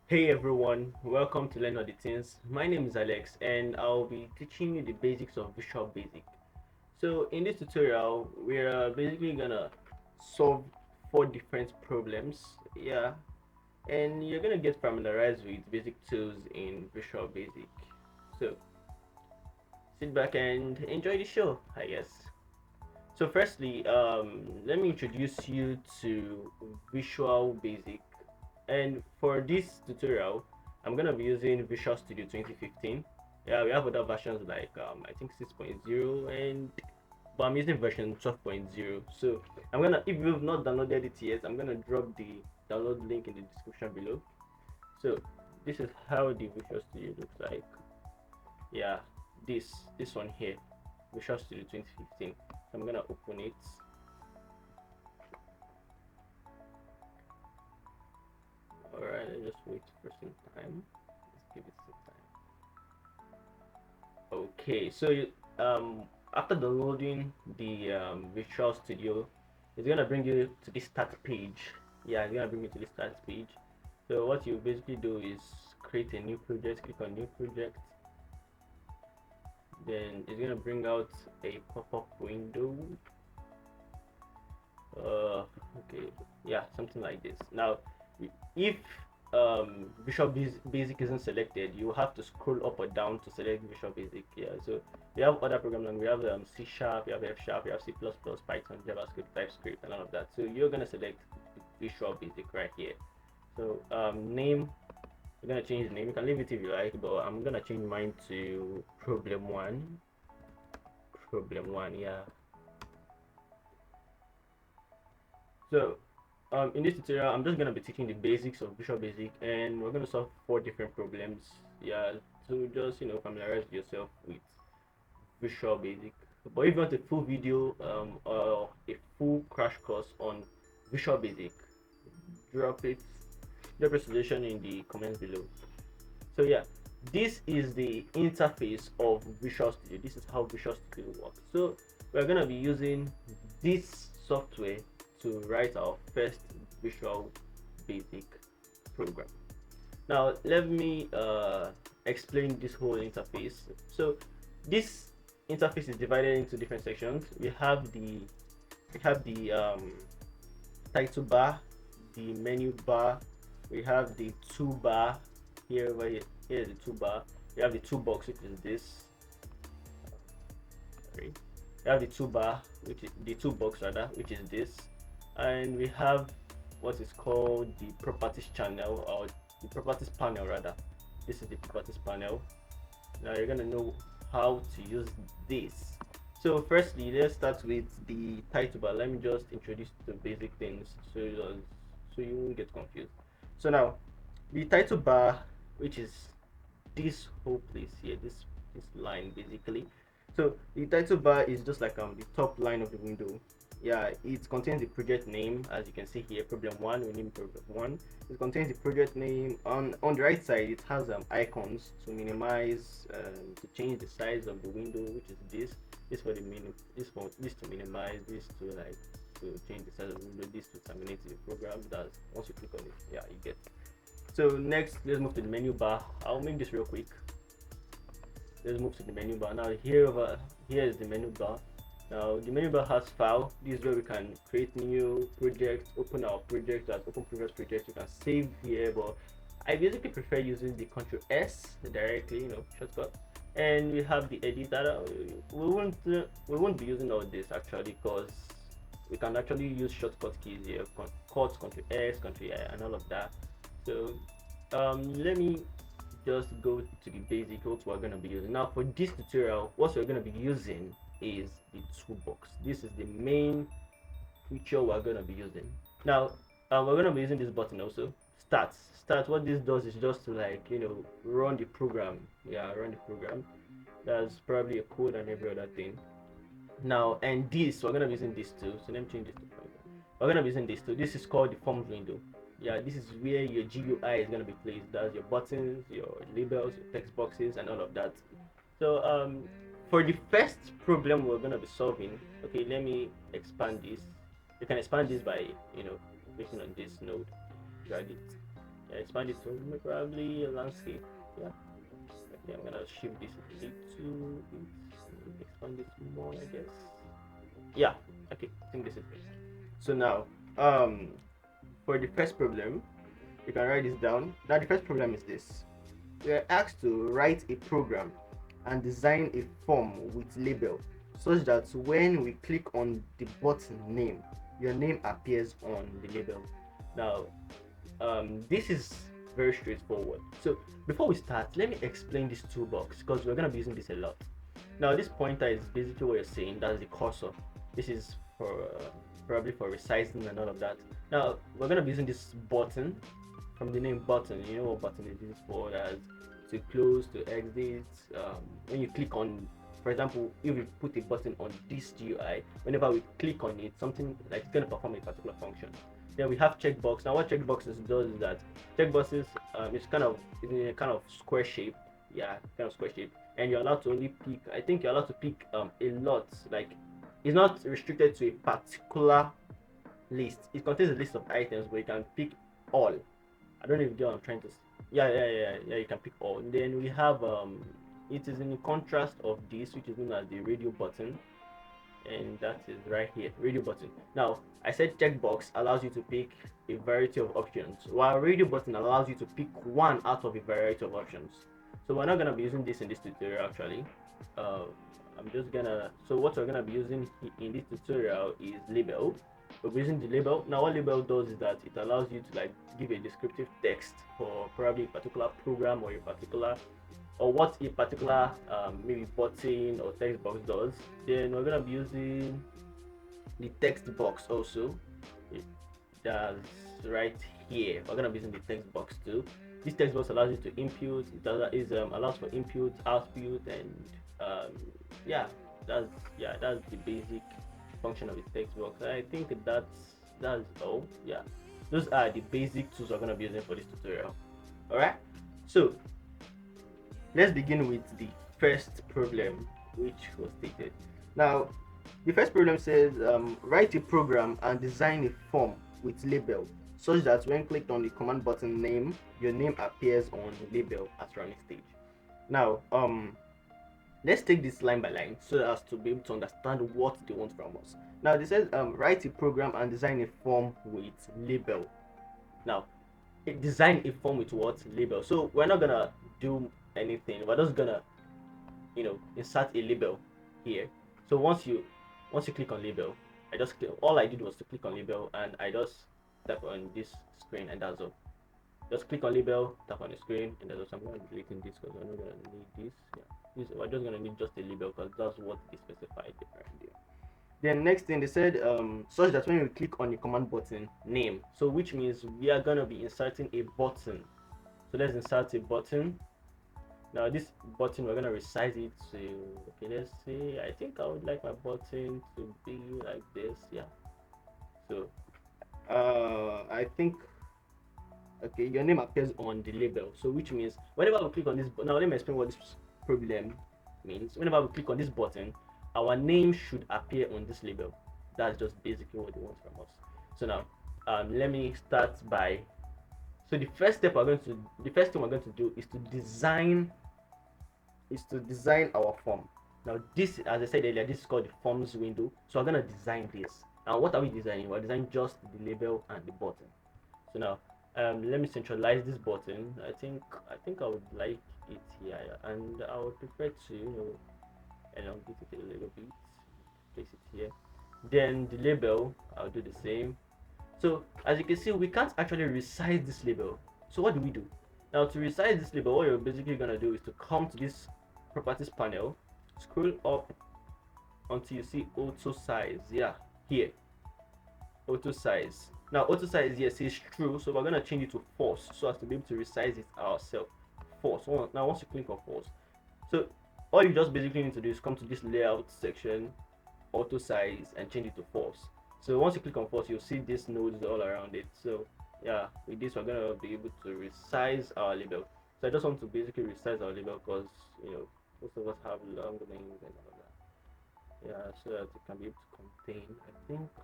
Hey everyone, welcome to Learn All the Things. My name is Alex and I'll be teaching you the basics of Visual Basic. So in this tutorial, we're basically gonna solve four different problems. Yeah, and you're gonna get familiarized with basic tools in Visual Basic. So sit back and enjoy the show, I guess. So firstly, let me introduce you to Visual Basic. And for this tutorial, I'm gonna be using Visual Studio 2015. Yeah, we have other versions like I think 6.0 and but I'm using version 12.0. So I'm gonna, if you've not downloaded it yet, I'm gonna drop the download link in the description below. So this is how the Visual Studio looks like. Yeah, this one here, Visual Studio 2015. So I'm gonna open it. Alright, let's just wait for some time. Let's give it some time. Okay, so after downloading the Visual Studio, it's gonna bring you to the start page. Yeah, it's gonna bring you to the start page. So what you basically do is create a new project, click on new project, then it's gonna bring out a pop-up window. Okay, yeah, something like this. Now, if Visual Basic isn't selected, you have to scroll up or down to select Visual Basic. Yeah, so we have other programs. We have C Sharp, we have F Sharp, we have C++, Python, JavaScript, TypeScript, and all of that. So you're gonna select Visual Basic right here. So name, we're gonna change the name. You can leave it if you like, but I'm gonna change mine to Problem One. Problem One, yeah. So in this tutorial, I'm just gonna be teaching the basics of Visual Basic, and we're gonna solve four different problems. Yeah, to just familiarize yourself with Visual Basic. But if you want a full video or a full crash course on Visual Basic, drop it, drop your suggestion in the comments below. So yeah, this is the interface of Visual Studio. This is how Visual Studio works. So we're gonna be using this software to write our first Visual Basic program. Now let me explain this whole interface. So this interface is divided into different sections. We have the title bar, the menu bar, we have the toolbar here. Over here, here is the toolbar. We have the toolbox, which is this. Sorry. We have the toolbar, which is the toolbox rather, which is this, and we have what is called the properties channel, or the properties panel rather. This is the properties panel. Now you're gonna know how to use this. So firstly, let's start with the title bar. Let me just introduce the basic things so you won't get confused. So now the title bar, which is this whole place here, this line basically. So the title bar is just like the top line of the window. Yeah, it contains the project name, as you can see here, problem one. We name problem one. It contains the project name. On the right side, it has icons to minimize, to change the size of the window, which is this for the this to minimize, this to like to change the size of the window, this to terminate the program. That's once you click on it, yeah, you get. So next, let's move to the menu bar. I'll make this real quick. Let's move to the menu bar. Now here is the menu bar. Now the menu bar has file. This is where we can create new projects, open our project as open previous projects. You can save here, but I basically prefer using the Control S directly, shortcut. And we have the editor. We won't be using all this actually because we can actually use shortcut keys here, Control S, Control I, and all of that. So let me just go to the basic what we're going to be using. Now for this tutorial, what we're going to be using is the toolbox. This is the main feature we're going to be using. Now we're going to be using this button also, start. What this does is just to like run the program. Yeah, run the program. That's probably a code and every other thing. Now, and this, we're gonna be using this too. So let me change this to Python. We're gonna be using this too. This is called the forms window. Yeah, this is where your GUI is gonna be placed. That's your buttons, your labels, your text boxes, and all of that. So for the first problem we're gonna be solving, okay, let me expand this. You can expand this by clicking on this node, drag it. Yeah, expand it to probably a landscape. Yeah. Okay, I'm gonna shift this a little bit. Expand this more, I guess. Yeah. Okay, I think this is it. So now, for the first problem, you can write this down. Now, the first problem is this: we are asked to write a program and design a form with label such that when we click on the button name, your name appears on the label. Now, this is very straightforward. So before we start, let me explain this toolbox because we're gonna be using this a lot. Now, this pointer is basically what you're saying. That's the cursor. This is for probably for resizing and all of that. Now, we're gonna be using this button from the name button. You know what button is used for? As to close, to exit. When you click on, for example, if we put a button on this GUI, whenever we click on it, something like it's gonna perform a particular function. Then we have checkbox. Now, what checkboxes does is that checkboxes it's kind of in a kind of square shape. Yeah, kind of square shape, and you're allowed to only pick. I think you're allowed to pick a lot. Like, it's not restricted to a particular list. It contains a list of items, but you can pick all. I don't know if you get what I'm trying to. Yeah. You can pick all. Then we have it is in contrast of this, which is known as the radio button, and that is right here, radio button. Now, I said checkbox allows you to pick a variety of options, while radio button allows you to pick one out of a variety of options. So we're not gonna be using this in this tutorial actually. Uh, I'm just gonna. So what we're gonna be using in this tutorial is label. We're using the label. Now, what label does is that it allows you to like give a descriptive text for probably a particular program or a particular or what a particular maybe button or text box does. Then we're gonna be using the text box also. That's right here. We're gonna be using the text box too. This text box allows you to input. Allows for input, output, and um, yeah, that's that's the basic function of the text box. I think that's all. Yeah, those are the basic tools we're gonna be using for this tutorial. All right. So let's begin with the first problem which was stated. Now, the first problem says write a program and design a form with label such that when clicked on the command button name, your name appears on the label at running stage. Now, let's take this line by line so as to be able to understand what they want from us. Now, they said write a program and design a form with label. Now, design a form with what label? So we're not gonna do anything. We're just gonna insert a label here. So once you click on label, all I did was to click on label and I just tap on this screen and that's all. Just click on label, tap on the screen, and that's all. So I'm gonna be deleting this because we're not gonna need this. We're just gonna need just a label because that's what is specified right there. Then next thing they said such that when we click on the command button name, so which means we are gonna be inserting a button. So let's insert a button. Now this button, we're gonna resize it to, okay, let's see, I think I would like my button to be like this. Yeah, so I think, okay, your name appears on the label, so which means whenever we click on this, now let me explain what this problem means. Whenever we click on this button, our name should appear on this label. That's just basically what they want from us. So now let me start by, so the first thing we're going to do is to design our form. Now this, as I said earlier, this is called the forms window. So we're gonna design this. Now what are we designing? We're designing just the label and the button. So now let me centralize this button. I think I would like it here, and I would prefer to elongate it a little bit. Place it here. Then the label, I'll do the same. So as you can see, we can't actually resize this label. So what do we do? Now to resize this label, what you're basically gonna do is to come to this properties panel, scroll up until you see auto size. Yeah, here, auto size. Now auto size here says true, so we're gonna change it to false so as to be able to resize it ourselves. False. Now once you click on false, so all you just basically need to do is come to this layout section, auto size, and change it to false. So once you click on false, you'll see these nodes all around it. So yeah, with this we're gonna be able to resize our label. So I just want to basically resize our label because most of us have long names and all that. Yeah, so that it can be able to contain.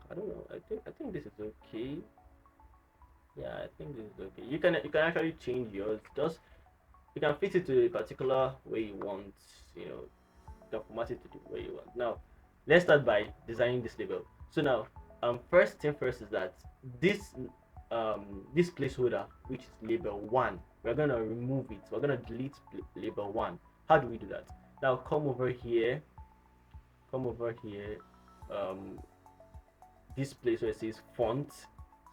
I don't know. I think this is okay. Yeah, I think this is okay. You can actually change yours. Just you can fit it to a particular way you want. You know, you can format it to the way you want. Now, let's start by designing this label. So now, first thing first is that this this placeholder, which is label one, we're gonna remove it. We're gonna delete label one. How do we do that? Now, come over here. Come over here. Um, this place where it says font,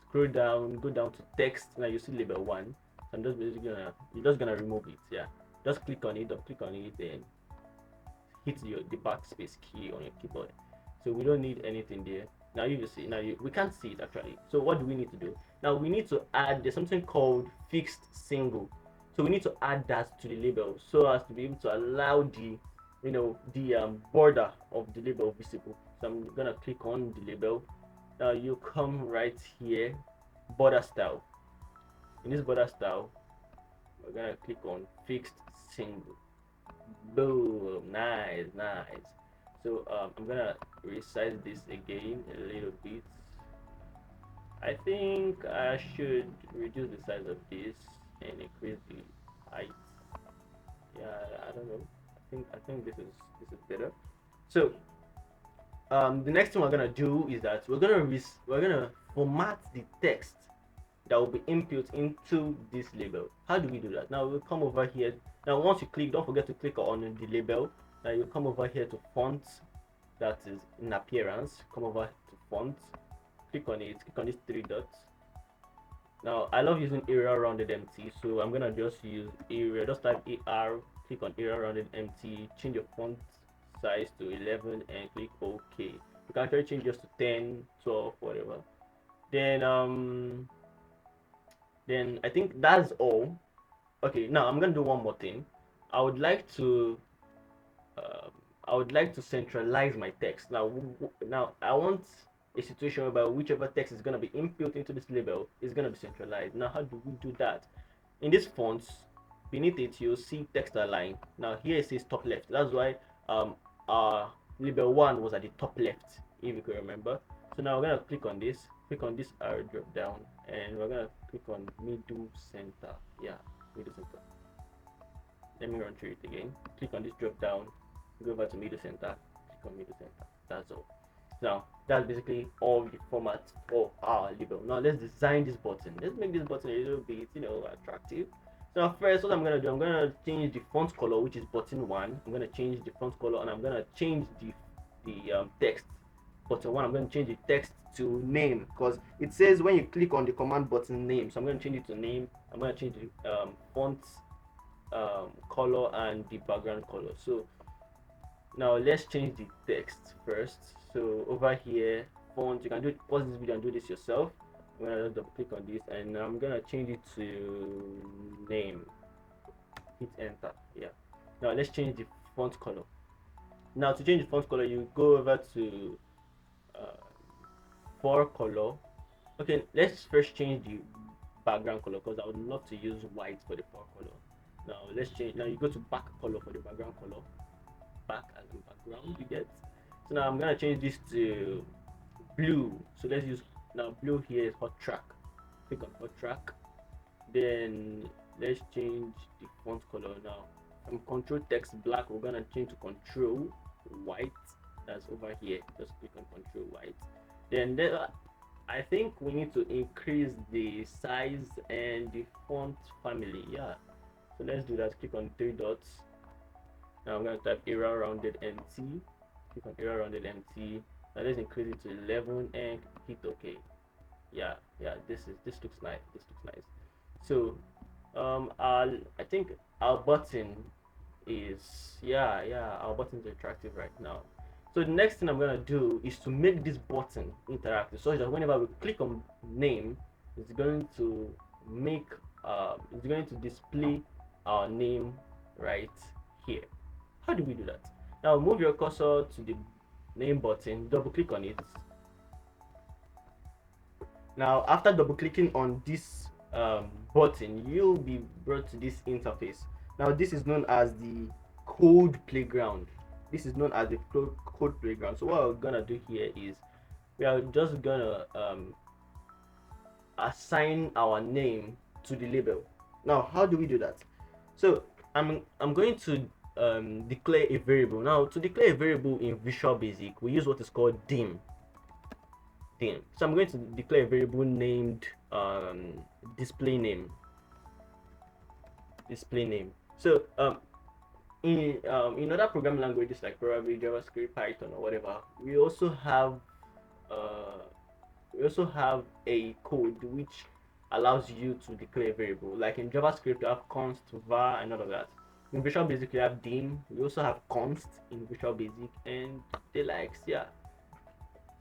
scroll down, go down to text. Now you see label one. So I'm just basically gonna you're just gonna remove it. Yeah, just click on it, or click on it, and hit the backspace key on your keyboard. So we don't need anything there. Now you see, we can't see it actually. So what do we need to do? Now we need to add, there's something called fixed single. So we need to add that to the label so as to be able to allow the the border of the label visible. So I'm gonna click on the label. Now you come right here, border style. In this border style, we're gonna click on fixed single. Boom, nice, nice. So I'm gonna resize this again a little bit. I think I should reduce the size of this and increase the height. Yeah, I don't know. I think this is better. So the next thing we're gonna do is that we're gonna format the text that will be input into this label. How do we do that? Now we'll come over here. Now once you click, don't forget to click on the label. Now you come over here to font, that is in appearance. Come over to font, click on it, click on these three dots. Now I love using Arial rounded empty, so I'm gonna just use Arial. Just type AR, click on Arial rounded empty, change your font size to 11 and click OK. You can actually change just to 10, 12, whatever. Then I think that's all. Okay, now I'm gonna do one more thing. I would like to um, I would like to centralize my text. Now I want a situation whereby whichever text is gonna be input into this label is gonna be centralized. Now how do we do that? In this fonts, beneath it you'll see text align. Now here it says top left. That's why our label one was at the top left, if you can remember. So now we're gonna click on this arrow drop down, and we're gonna click on middle center. Yeah, middle center. Let me run through it again. Click on this drop down, go over to middle center, click on middle center. That's all. Now that's basically all the format for our label. Now let's design this button. Let's make this button a little bit, attractive. So first, what I'm gonna do, I'm gonna change the font color, which is button one. I'm gonna change the font color, and I'm gonna change the text. Button one, I'm gonna change the text to name, because it says when you click on the command button name. So I'm gonna change it to name. I'm gonna change the font color and the background color. So now let's change the text first. So over here, font, you can pause this video and do this yourself. I'm gonna just double click on this, and I'm gonna change it to name. Hit enter. Yeah. Now let's change the font color. Now to change the font color, you go over to uh, for color. Okay, let's first change the background color, because I would love to use white for the font color. Now let's change. Now you go to back color for the background color. Back as in background, you get. So now I'm gonna change this to blue. So let's use, now blue here is hot track. Click on hot track. Then let's change the font color. Now from control text black, we're gonna change to control white. That's over here. Just click on control white. Then there, I think we need to increase the size and the font family. Yeah. So let's do that. Click on three dots. Now I'm going to type Arial rounded empty. Click on Arial rounded empty. Now let's increase it to 11 and hit OK. Yeah, this looks nice. This looks nice. So I think our button is, our button is attractive right now. So the next thing I'm gonna do is to make this button interactive, so that whenever we click on name, it's going to display our name right here. How do we do that? Now move your cursor to the name button, double click on it. Now after double clicking on this button, you'll be brought to this interface. Now this is known as the code playground. This is known as the code playground. So what we're gonna do here is we are just gonna assign our name to the label. Now, how do we do that? So I'm going to declare a variable. Now, to declare a variable in Visual Basic, we use what is called dim. So I'm going to declare a variable named display name. So in other programming languages like probably JavaScript, Python, or whatever, we also have uh, a code which allows you to declare a variable. Like in JavaScript, you have const, var, and all of that. In Visual Basic, you have dim. We also have const in Visual Basic, and the likes. Yeah.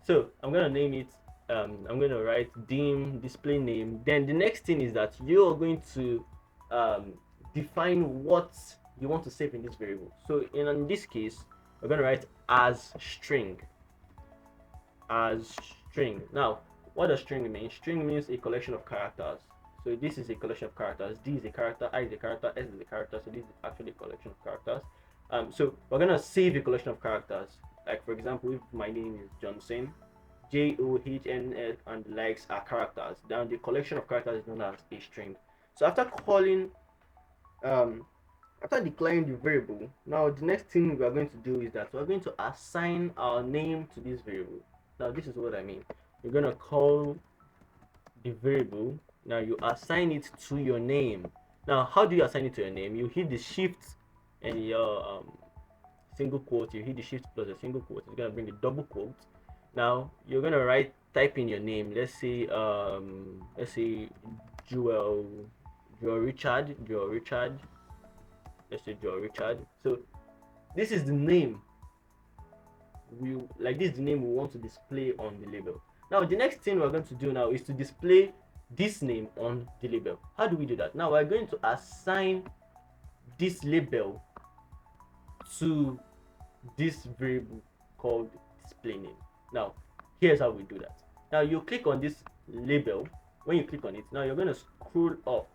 So I'm gonna name it. I'm gonna write dim display name. Then the next thing is that you're going to um, define what you want to save in this variable. So in this case, we're gonna write as string. As string. Now, what does string mean? String means a collection of characters. So this is a collection of characters. D is a character, I is a character, S is a character. So this is actually a collection of characters. So we're gonna save a collection of characters. Like for example, if my name is Johnson, JOHNS and the likes are characters. Then the collection of characters is known as a string. So after declaring the variable, now the next thing we are going to do is that we're going to assign our name to this variable. Now this is what I mean. You're gonna call the variable. Now you assign it to your name. Now how do you assign it to your name? You hit the shift and your single quote. You hit the shift plus a single quote. It's gonna bring a double quote. Now you're gonna type in your name. Let's say Joel Richard. Let's say Joel Richard. So this is the name this is the name we want to display on the label. Now the next thing we're going to do now is to display this name on the label. How do we do that? Now we're going to assign this label to this variable called display name. Now here's how we do that. Now you click on this label. When you click on it, now you're going to scroll up.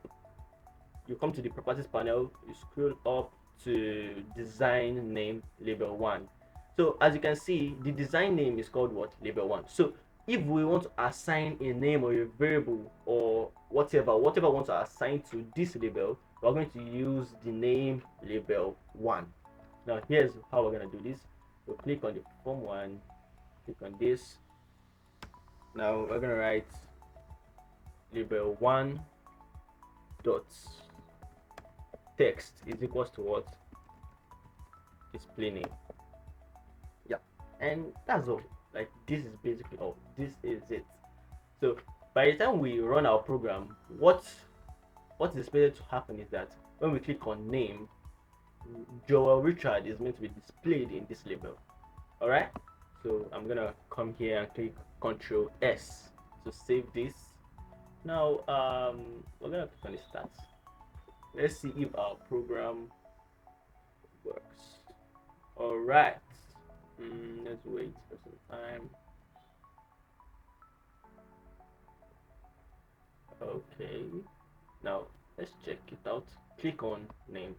You come to the properties panel, you scroll up to design name label 1. So as you can see, the design name is called what? Label 1. So if we want to assign a name or a variable or whatever we want to assign to this label, we're going to use the name label 1. Now here's how we're going to do this. We'll click on the form 1, click on this. Now we're going to write label 1 dot text is equals to what? Display name. Yeah, and that's all. Like this is basically all. This is it. So by the time we run our program, what is expected to happen is that when we click on name, Joel Richard is meant to be displayed in this label. All right. So I'm gonna come here and click Control S to save this. Now we're gonna click on the stats. Let's see if our program works. All right. Let's wait for some time. Okay. Now let's check it out. Click on name,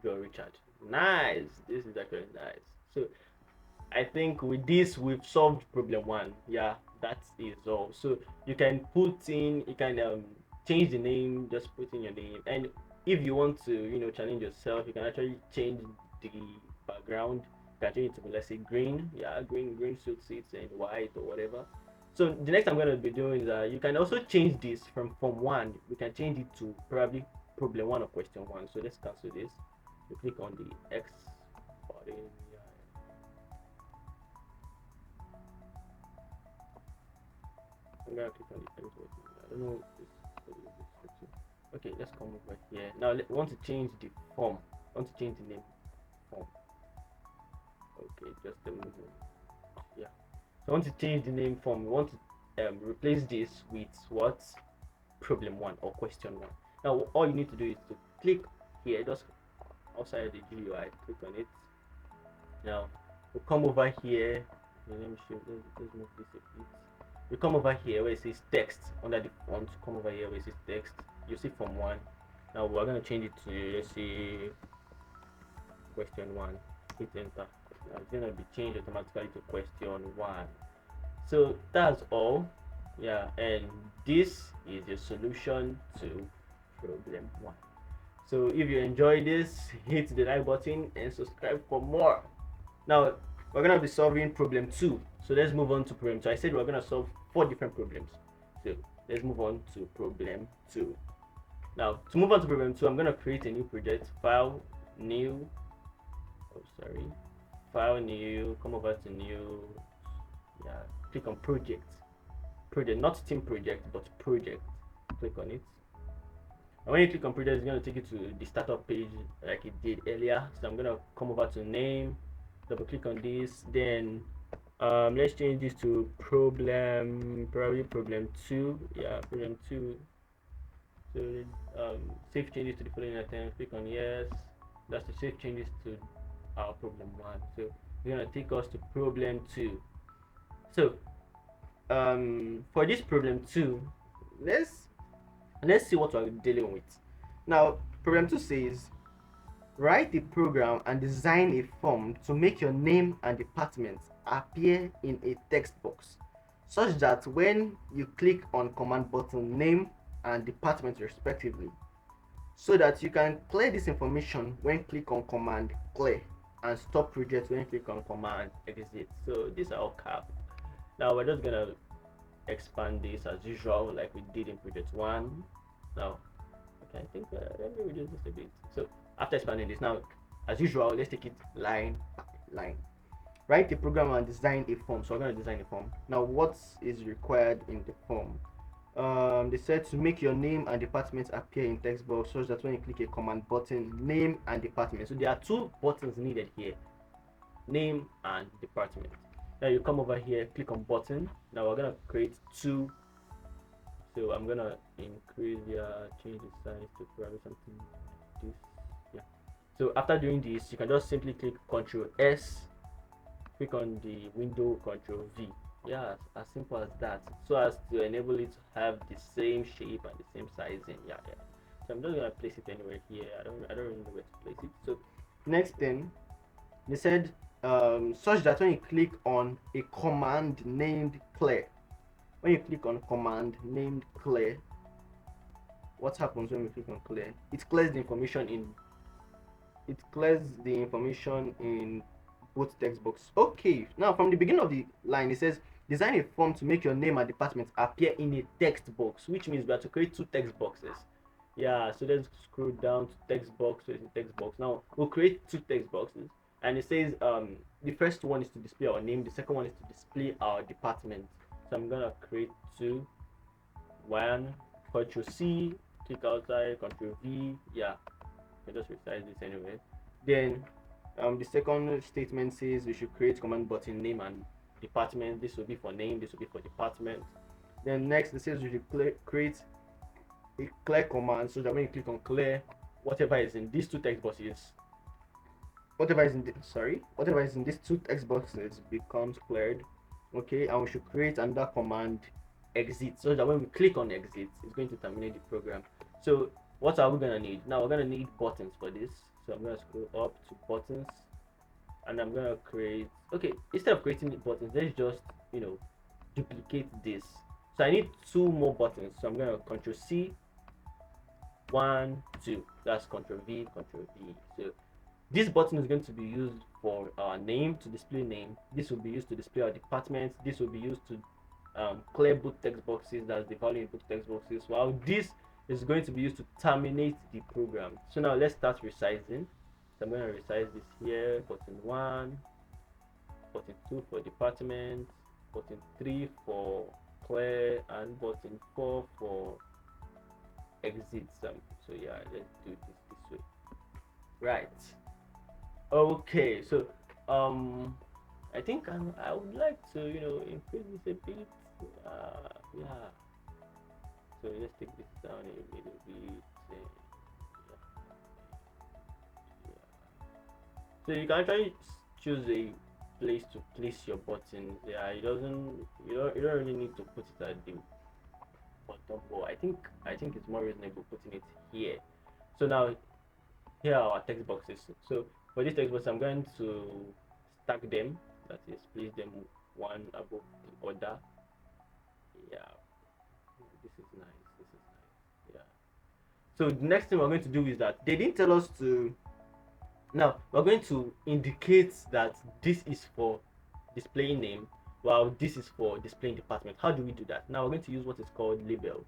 Joe Richard. Nice. This is actually nice. So I think with this we've solved problem 1. Yeah, that is all. So you can change the name, just put in your name, and if you want to challenge yourself, you can actually change the background. You can change it to, let's say, green. Yeah, green suits it, and white or whatever. So the next I'm going to be doing is you can also change this from form 1. We can change it to probably problem 1 or question 1. So let's cancel this. You click on the X button. I'm gonna click on the X button. I don't know if this. Okay, let's come over here. Now we want to change the form. I want to change the name form. Okay, just a minute. Yeah. So I want to change the name form. We want to replace this with what? Problem 1 or question 1. Now all you need to do is to click here, just outside the GUI, click on it. Now we'll come over here. Let me show. Let's move this a bit. You come over here where it says text under the font. Come over here where it says text. You see form 1. Now we're gonna change it to, let's see, question 1. Hit enter. Now it's gonna be changed automatically to question 1. So that's all. Yeah, and this is the solution to problem 1. So if you enjoy this, hit the like button and subscribe for more. Now we're gonna be solving problem 2. So let's move on to problem 2. I said we're gonna solve 4 different problems. So let's move on to problem 2. Now to move on to problem 2, I'm gonna create a new project. File, new. Oh, sorry. File, new. Come over to new. Yeah. Click on project. Project, not team project, but project. Click on it. And when you click on project, it's going to take you to the startup page like it did earlier. So I'm going to come over to name, double click on this, then let's change this to problem, probably problem 2. Yeah, problem 2. So save changes to the following item, click on yes. That's to save changes to our problem 1. So it's going to take us to problem 2. So for this problem 2, let's see what we're dealing with. Now problem 2 says write a program and design a form to make your name and department appear in a text box such that when you click on command button name and department respectively, so that you can clear this information when click on command clear and stop project when click on command exit. So these are all cap. Now we're just gonna expand this as usual like we did in project 1. Now okay, I think let me reduce this a bit. So after expanding this, now as usual, let's take it line by line. Write a program and design a form. So I'm going to design a form. Now what is required in the form? They said to make your name and department appear in text box such that when you click a command button, name and department. So there are 2 buttons needed here, name and department. Now you come over here, click on button. Now we're gonna create 2. So I'm gonna increase change the size to probably something like this. Yeah. So after doing this, you can just simply click Ctrl S, click on the window, Ctrl V. Yeah, as simple as that. So as to enable it to have the same shape and the same sizing. Yeah, yeah. So I'm just gonna place it anywhere here. I don't really know where to place it. So next thing, they said such that when you click on a command named clear, when you click on command named clear, what happens when we click on clear? It clears the information in both text box. Okay, now from the beginning of the line it says design a form to make your name and department appear in a text box, which means we have to create 2 text boxes. Yeah, so let's scroll down to text box. So it's a text box. Now we'll create 2 text boxes, and it says the first one is to display our name, the second one is to display our department. So I'm gonna create 2. One, Ctrl C, click outside, Ctrl V. Yeah, I just resize this anyway. Then the second statement says we should create command button name and department. This will be for name, this will be for department. Then next it says we should create a clear command so that when you click on clear, whatever is in these 2 text boxes, whatever is in these 2 text boxes becomes cleared. Okay, and we should create another command exit so that when we click on exit, it's going to terminate the program. So what are we gonna need? Now we're gonna need buttons for this. So I'm gonna scroll up to buttons, and I'm gonna create. Okay, instead of creating the buttons, let's just duplicate this. So I need 2 more buttons. So I'm gonna Control C, 1, 2. That's Control V, Control V. So this button is going to be used for our name, to display name. This will be used to display our department. This will be used to clear both text boxes, that's the value in both text boxes, while this is going to be used to terminate the program. So now let's start resizing. So I'm going to resize this here, button 1, button 2 for department, button 3 for clear, and button 4 for exit. So yeah, let's do this way. Right. Okay, so I think I would like to increase this a bit. Yeah. So let's take this down a little bit. Yeah. So you can actually choose a place to place your buttons. Yeah, you don't really need to put it at the bottom, but I think it's more reasonable putting it here. So now here are our text boxes. So for this text box, I'm going to stack them. That is, place them one above the other. Yeah. This is nice. This is nice. Yeah. So the next thing we're going to do is that they didn't tell us to. Now we're going to indicate that this is for displaying name, while this is for displaying department. How do we do that? Now we're going to use what is called label.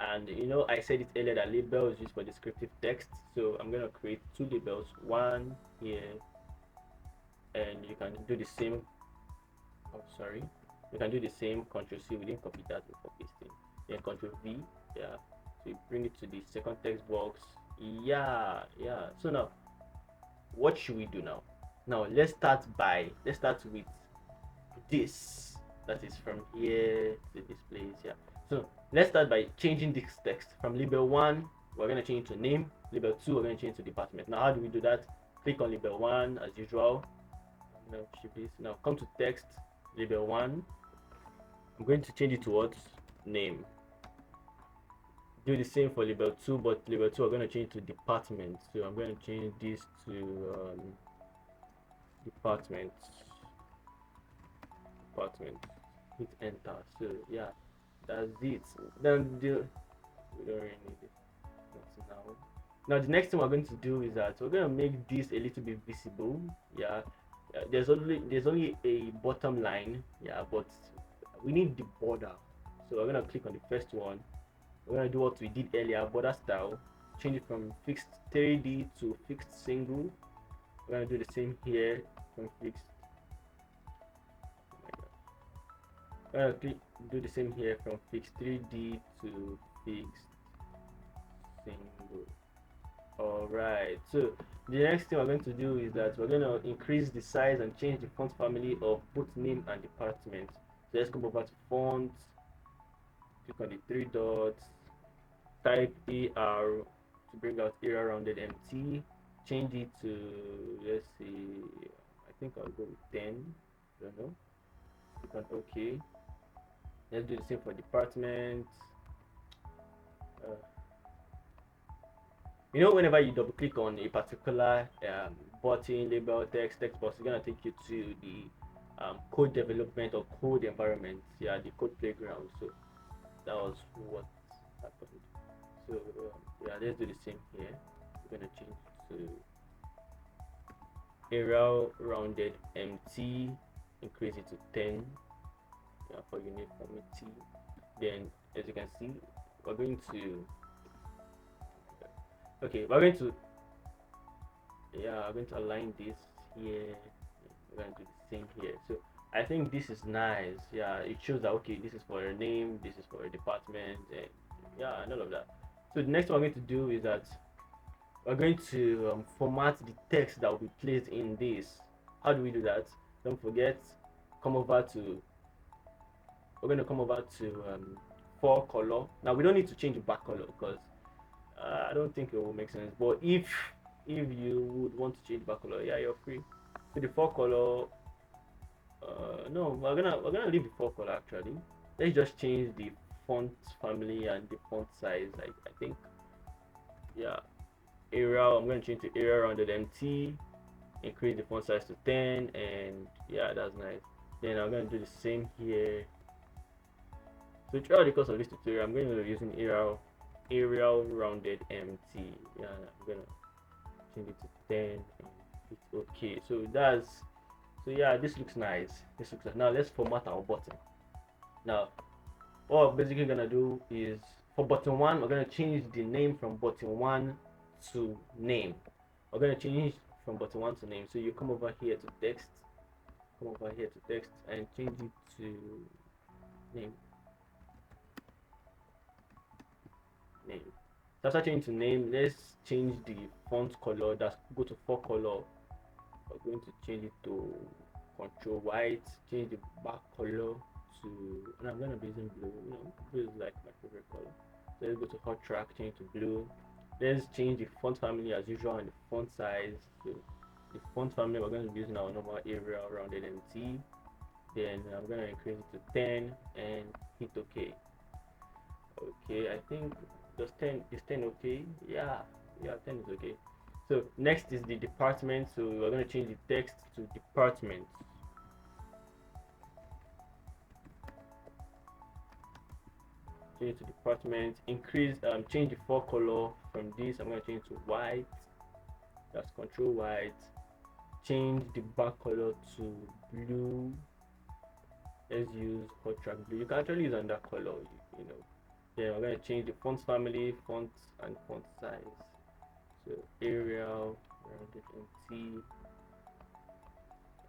And I said it earlier that label is used for descriptive text. So I'm going to create two labels, one here, and you can do the same. Oh, sorry. You can do the same. Control C. We didn't copy that before pasting. Then Control V. Yeah. So you bring it to the second text box. Yeah. So now, what should we do now? Now let's start with this. That is from here to this place. Yeah. So let's start by changing this text from label 1. We're gonna change to name. Label 2. We're gonna change to department. Now, how do we do that? Click on label 1 as usual. Now come to text. Label 1. I'm going to change it to what? Name. Do the same for label 2, but label 2 I'm going to change to department. So I'm going to change this to department. Hit enter. So yeah, that's it. Then we don't really need it. Not now. Now the next thing we're going to do is that we're going to make this a little bit visible. Yeah. There's only a bottom line. Yeah, but we need the border. So we're going to click on the first one. We're going to do what we did earlier, border style. Change it from fixed 3D to fixed single. We're going to do the same here from fixed. We're going to do the same here from fixed 3D to fixed single. Alright, so the next thing we're going to do is that we're going to increase the size and change the font family of both name and department. So let's come over to font, click on the three dots, type AR to bring out area rounded MT, change it to, let's see, I think I'll go with 10. I don't know. Click on OK. Let's do the same for department. Whenever you double click on a particular button, label, text box, it's gonna take you to the code development or code environment. Yeah, the code playground. So that was what happened. So yeah, let's do the same here. We're gonna change to area rounded MT, increase it to 10. Yeah, for uniformity. Then, as you can see, we're going to align this here. We're going to do the same here. So I think this is nice. Yeah, it shows that okay, this is for a name, this is for a department, and yeah, and all of that. So the next one we're going to do is that we're going to format the text that will be placed in this. How do we do that? Don't forget, we're going to come over to fore color. Now we don't need to change the back color because I don't think it will make sense. But if you would want to change back color, yeah, you're free. So the fore color, no, we're gonna leave the fore color actually. Let's just change the font family and the font size. I think, yeah, Arial. I'm gonna change to area rounded MT. Increase the font size to 10, and yeah, that's nice. Then I'm gonna do the same here. So throughout the course of this tutorial, I'm going to be using Arial rounded MT. Yeah, I'm gonna change it to 10 and hit OK. So yeah, this looks nice. Now let's format our button. Now what we're basically gonna do is for button 1, we're gonna change the name from button 1 to name. We're gonna change from button 1 to name. So you come over here to text, and change it to name. So after changing to name, let's change the font color. Go to font color. We're going to change it to control white. Change the back color to, and I'm gonna be using blue. Blue is like my favorite color. So let's go to hot track, change to blue. Let's change the font family as usual and the font size. So the font family, we're going to be using our normal Arial rounded MT. Then I'm gonna increase it to 10 and hit OK. Okay, I think is 10 okay? Yeah, 10 is okay. So next is the department. So we're going to change the text to department. change to department, increase change the font color. From this I'm going to change to white. That's control white. Change the back color to blue. Let's use hot track blue. You can actually use another color, you know. Then we're going to change the font family, font and font size. So Arial, rounded MT,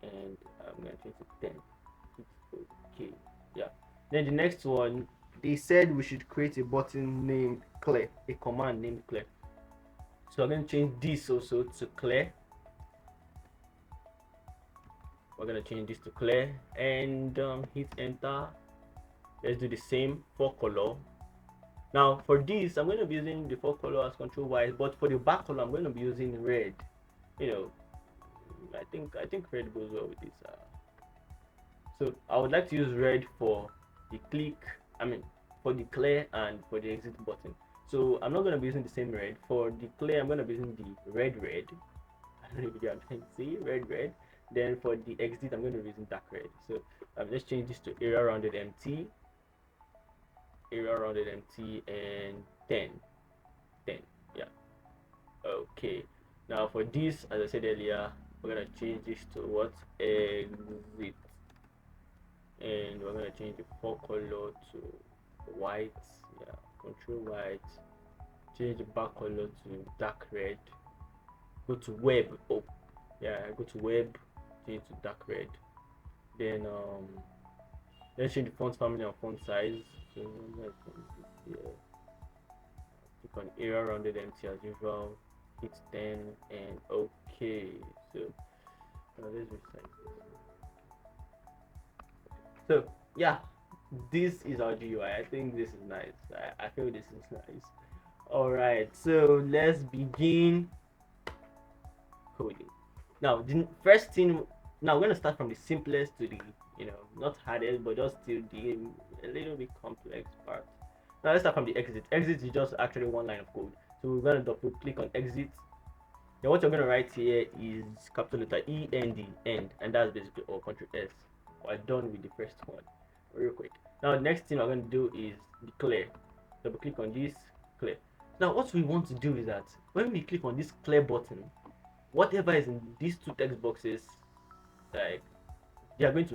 and I'm going to change to 10. It's okay. Yeah. Then the next one, they said we should create a button named Clear, a command named Clear. So I'm going to change this also to Clear. We're going to change this to Clear and hit enter. Let's do the same for color. Now for this, I'm going to be using the font color as control white, but for the back color, I'm going to be using red. You know, I think red goes well with this. So I would like to use red for the click. I mean, for the clear and for the exit button. So I'm not going to be using the same red. For the clear, I'm going to be using the red. I don't know if you are trying to see red. Then for the exit, I'm going to be using dark red. So let's change this to area rounded MT. Area rounded MT and 10. Yeah. Okay. Now for this, as I said earlier, we're going to change this to what? Exit. And we're going to change the font color to white. Yeah, control white. Change the back color to dark red. Go to web. Oh yeah, go to web, change to dark red. Then let's change the font family and font size. So yeah, click on area rounded empty as usual, hit 10 and okay. So let's resize this. So yeah, this is our GUI. I think this is nice. I feel this is nice. All right, so let's begin coding. Now the first thing, now we're going to start from the simplest to the, not hardest, but just still the a little bit complex part. Now let's start from the exit. Exit is just actually one line of code. So we're going to double click on exit. Then what you're going to write here is capital letter END, end, and that's basically all. Control S. We're done with the first one real quick. Now the next thing we're going to do is declare. Double click on this, clear. Now what we want to do is that when we click on this clear button, whatever is in these two text boxes, like they're going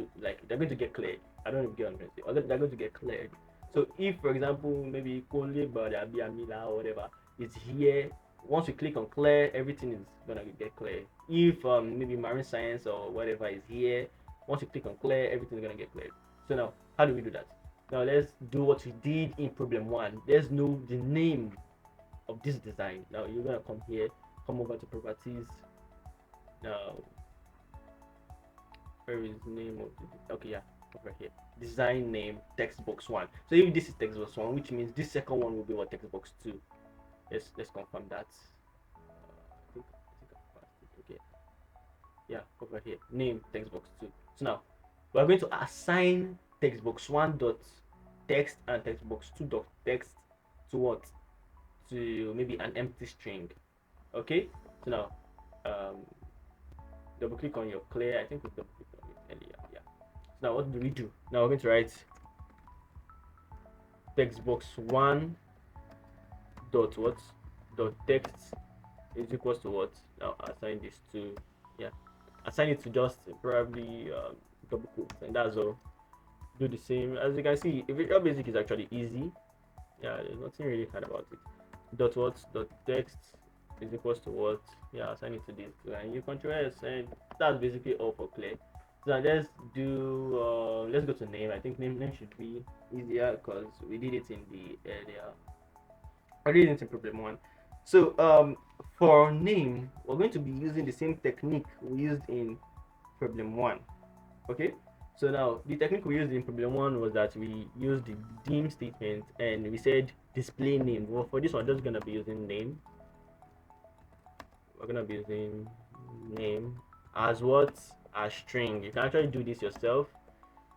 to get cleared. I don't know if you get what I'm saying. They're going to get cleared. So if, for example, maybe Conley Mila or whatever is here, once we click on clear, everything is gonna get cleared. If maybe marine science or whatever is here, once you click on clear, everything is gonna get cleared. So now, how do we do that? Now let's do what we did in problem 1. Let's know the name of this design. Now you're gonna come here, come over to properties. Now where is the name of the, okay, yeah, over here, design name text box 1. So if this is text box 1, which means this second one will be what, text box 2. Let's confirm that. I think I passed it. Okay, yeah, over here, name text box 2. So now we're going to assign text box 1 dot text and text box 2 dot text to what, to maybe an empty string. Okay, so now double click on your clear. I think we double click on it earlier. Yeah. So now what do we do? Now we're going to write text box 1 dot what, dot text is equals to what. Now assign this to, yeah, assign it to just probably double quotes, and that's all. Do the same. As you can see, Visual Basic is actually easy. Yeah, there's nothing really hard about it. Dot what, dot text is equals to what, yeah, assign it to this, and you control S, and that's basically all for clear. So let's do let's go to name. I think name should be easier because we did it in the earlier, I did it in problem 1. So for name, we're going to be using the same technique we used in problem 1. Okay, so now the technique we used in problem 1 was that we used the dim statement and we said display name. Well, for this one, I'm just gonna be using name. We're gonna be using name as what, as string. You can actually do this yourself,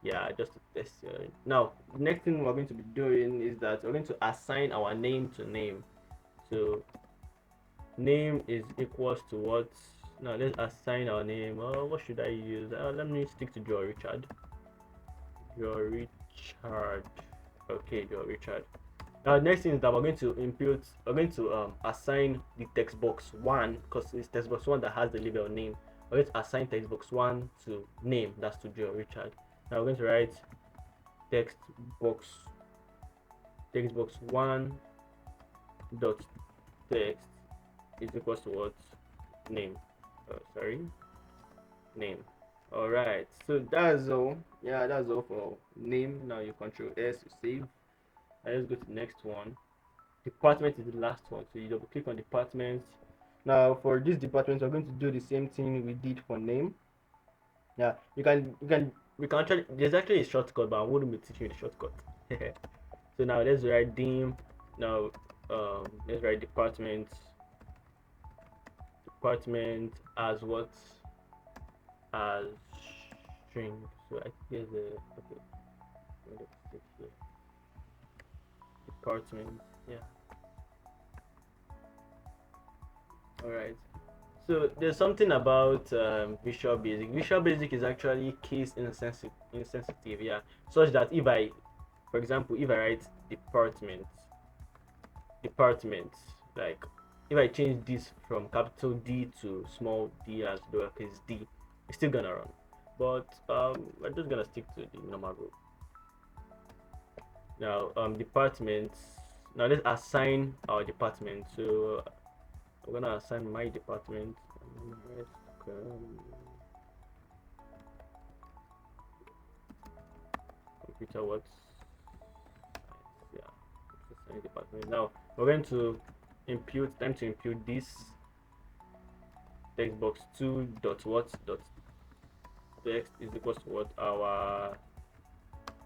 yeah, just to test. Now the next thing we're going to be doing is that we're going to assign our name to name. So name is equals to what. Now let's assign our name. What should I use? Let me stick to Joe Richard. Okay, Joe Richard. Now, next thing is that we're going to assign the text box one, because it's text box one that has the label name. We're going to assign text box one to name, that's to Joe Richard. Now we're going to write text box one dot text is equals to what? Name. Sorry, name. All right, so that's all. Yeah, that's all for name. Now you control S to save. And let's go to the next one. Department is the last one, so you double click on department. Now for this department, we're going to do the same thing we did for name. Yeah, we can actually, there's actually a shortcut, but I wouldn't be teaching you the shortcut. So now let's write dim. Now let's write department as what? As string. So I think there's a okay. Let's stick here. Department. Yeah. All right. So there's something about Visual Basic. Visual Basic is actually case insensitive, yeah. Such that if I, for example, if I write department, like if I change this from capital D to small d as lowercase d, it's still gonna run. But we're just gonna stick to the normal rule. Now departments. Now let's assign our department. So I'm gonna assign my department. Computer works. Yeah, assign department. Now we're going to impute. Time to impute this text box 2 dot what dot text is equals to what? Our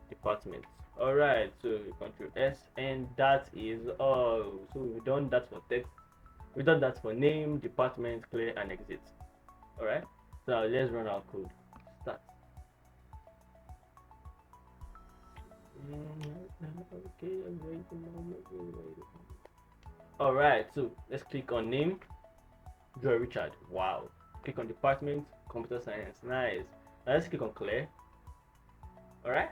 department. All right, so control S, and that is all. So we've done that for text. We've done that for name, department, clear, and exit. All right. So now let's run our code. Start. Okay. All right. So let's click on name. Joe Richard. Wow. Click on department. Computer science. Nice. Now let's click on clear. All right.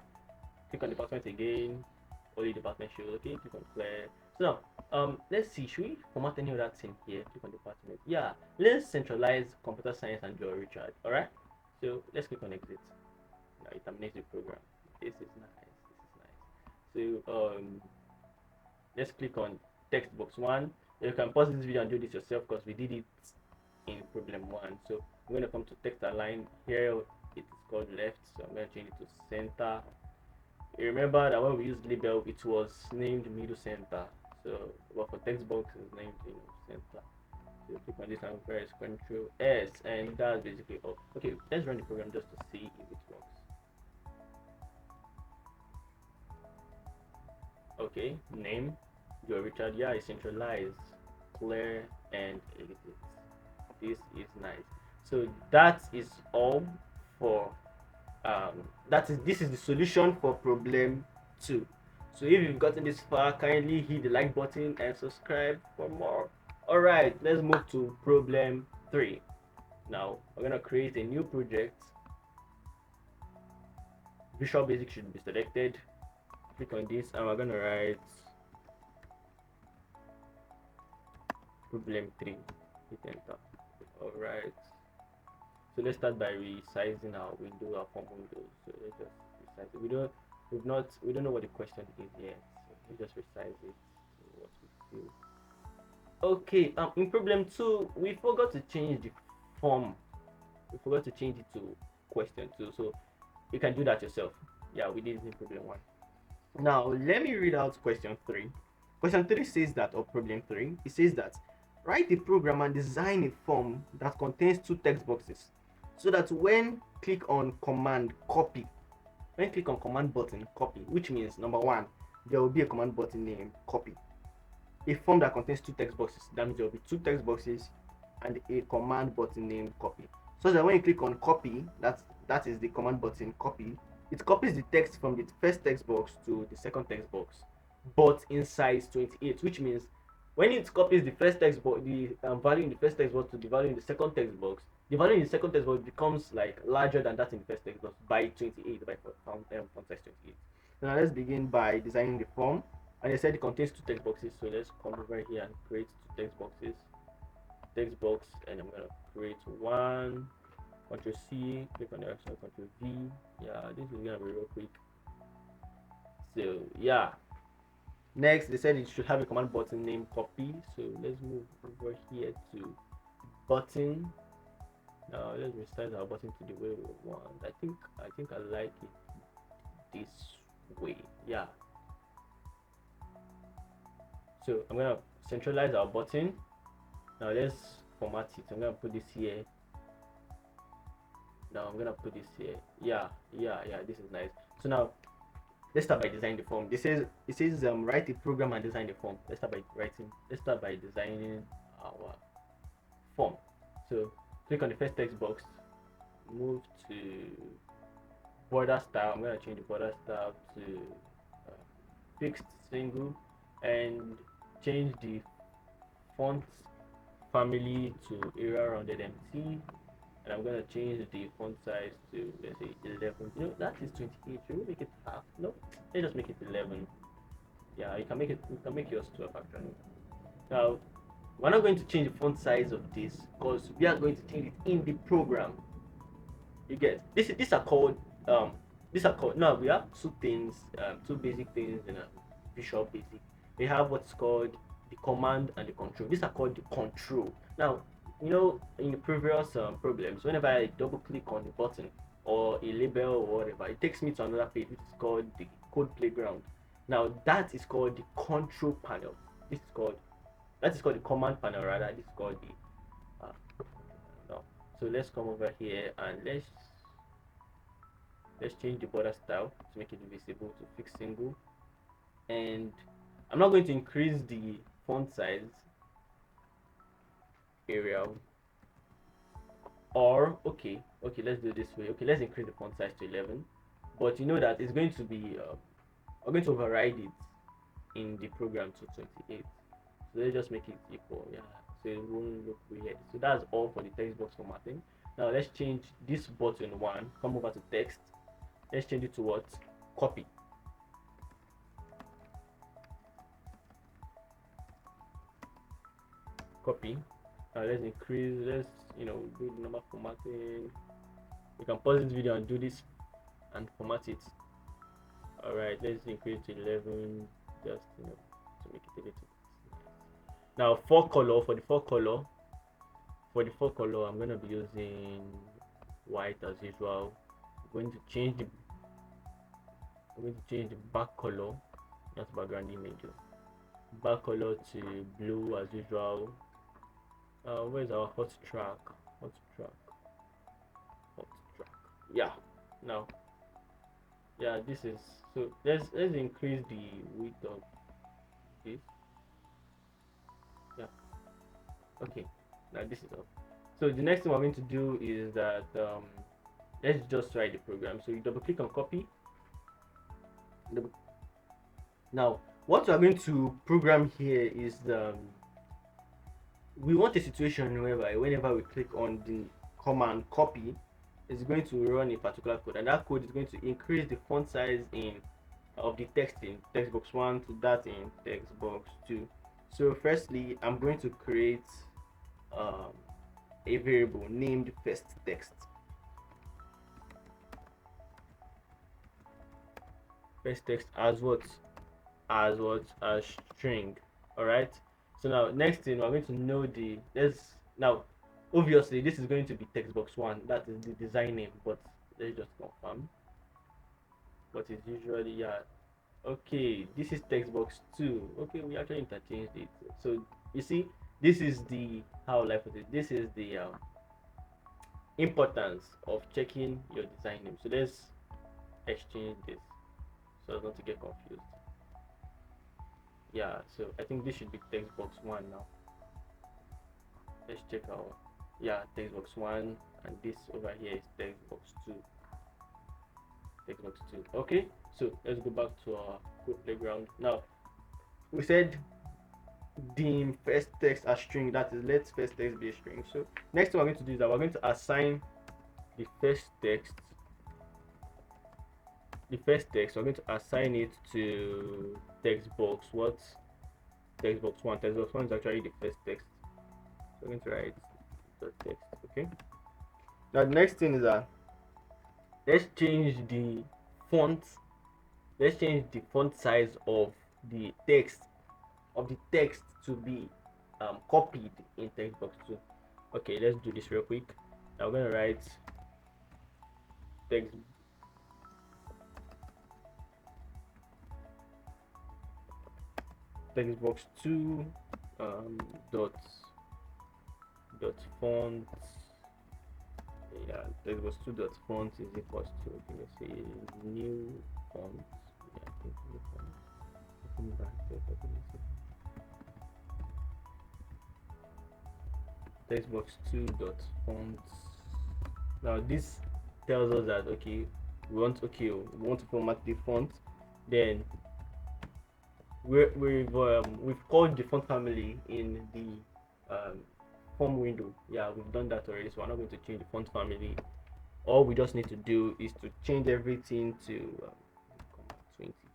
Click on department again. Only department shows. Okay. Click on clear. So now let's see, should we format any other thing here? Click on department. Yeah, let's centralize computer science and Joe Richard. All right, so let's click on exit. Now it terminates the program. This is nice. So let's click on text box one. You can pause this video and do this yourself because we did it in problem one. So I'm going to come to text align here. It is called left, so I'm going to change it to center. You remember that when we used label, it was named middle center. So, but for text box is named center. So click on this and press Control S, and that's basically all. Okay, let's run the program just to see if it works. Okay, name Joe Richard. Yeah, it's centralized, clear, and exit. This is nice. So that is all for this is the solution for problem 2. So if you've gotten this far, kindly hit the like button and subscribe for more. All right, let's move to problem 3. Now we're gonna create a new project. Visual Basic should be selected. Click on this and we're gonna write problem 3. Hit enter. All right. So let's start by resizing our window, our form window. So let's just resize it. We don't know what the question is yet. So we just resize it to what we feel. Okay, in problem 2, we forgot to change the form. We forgot to change it to question 2. So you can do that yourself. Yeah, we did it in problem 1. Now let me read out question 3. Question 3 says that, or problem 3, it says that write a program and design a form that contains 2 text boxes, so that when click on command copy, when click on command button copy, which means number 1, there will be a command button named copy. A form that contains 2 text boxes, that means there will be 2 text boxes and a command button named copy. So that when you click on copy, that is the command button copy, it copies the text from the first text box to the second text box, but in size 28, which means when it copies the first text box, the value in the first text box to the value in the second text box, the value in the second text box becomes like larger than that in the first text box by 28, by font size 28. Now let's begin by designing the form. and they said it contains two text boxes. So let's come over here and create two text boxes. Text box, and I'm gonna create one. Control C, click on the option, Control V. Yeah, this is gonna be real quick. So yeah. Next, they said it should have a command button named copy. So let's move over here to button. Now let's resize our button to the way we want. I think I like it this way. Yeah. So I'm gonna centralize our button. Now let's format it. I'm gonna put this here. Now I'm gonna put this here. Yeah. This is nice. So now let's start by designing the form. It says write a program and design the form. Let's start by designing our form. So click on the first text box, move to border style. I'm gonna change the border style to fixed single, and change the font family to Arial rounded MT, and I'm gonna change the font size to, let's say, 11. That is 28. Should we make it half? No, let's just make it 11. Yeah, you can make yours 12 actually. Now we're not going to change the font size of this because we are going to change it in the program. You get this. These are called now we have two things, two basic things in a Visual Basic. We have what's called the command and the control. These are called the control. Now, in the previous problems, whenever I double click on the button or a label or whatever, it takes me to another page which is called the code playground. Now that is called the control panel. This is called that is called the command panel rather. This is called the no. So let's come over here and let's change the border style to make it visible to fixed single, and I'm not going to increase the font size Arial, or okay, let's do it this way. Okay, let's increase the font size to 11, but you know that it's going to be I'm going to override it in the program to 28. So let's just make it equal. Yeah, so it won't look weird. So that's all for the text box formatting. Now let's change this button one. Come over to text. Let's change it to what? Copy. Copy. Let's increase. Do the normal formatting. You can pause this video and do this and format it. All right, let's increase to 11, just to make it a little bit. Now for the four color, I'm gonna be using white as usual. I'm going to change the back color, not background image. Back color to blue as usual. Where's our hot track? Yeah. Now, yeah, this is so. Let's increase the width of this. Yeah. Okay. Now this is up. So the next thing we're going to do is that let's just write the program. So you double click on copy. Now what we're going to program here is we want a situation whereby whenever we click on the command copy, it's going to run a particular code, and that code is going to increase the font size of the text in text box 1 to that in text box 2. So firstly, I'm going to create a variable named first text. First text as what? As string. All right. So now next thing we're going to know now obviously this is going to be text box 1. That is the design name, but let's just confirm. But it's usually, yeah. Okay, this is text box 2. Okay, we actually interchanged it. So you see, this is the this is the importance of checking your design name. So let's exchange this so as not to get confused. Yeah, so I think this should be text box 1 now. Let's check out. Yeah, text box 1, and this over here is text box 2. Text box 2. Okay, so let's go back to our code playground. Now we said dim first text as string, that is, let first text be a string. So next thing we're going to do is that we're going to assign the first text the first text, we're going to assign it to text box. What? Text box 1. Text box 1 is actually the first text. So we're going to write the text. Okay. Now the next thing is that let's change the font. Let's change the font size of the text to be copied in text box 2. Okay, let's do this real quick. Now we're gonna write text box 2 dot font. Yeah, text box 2 dot font is equals to, let's say, new font. Yeah, I think new font. Text box 2 dot font. Now this tells us that we want to format the font. Then we've called the font family in the form window. Yeah, we've done that already, so we're not going to change the font family. All we just need to do is to change everything to 28.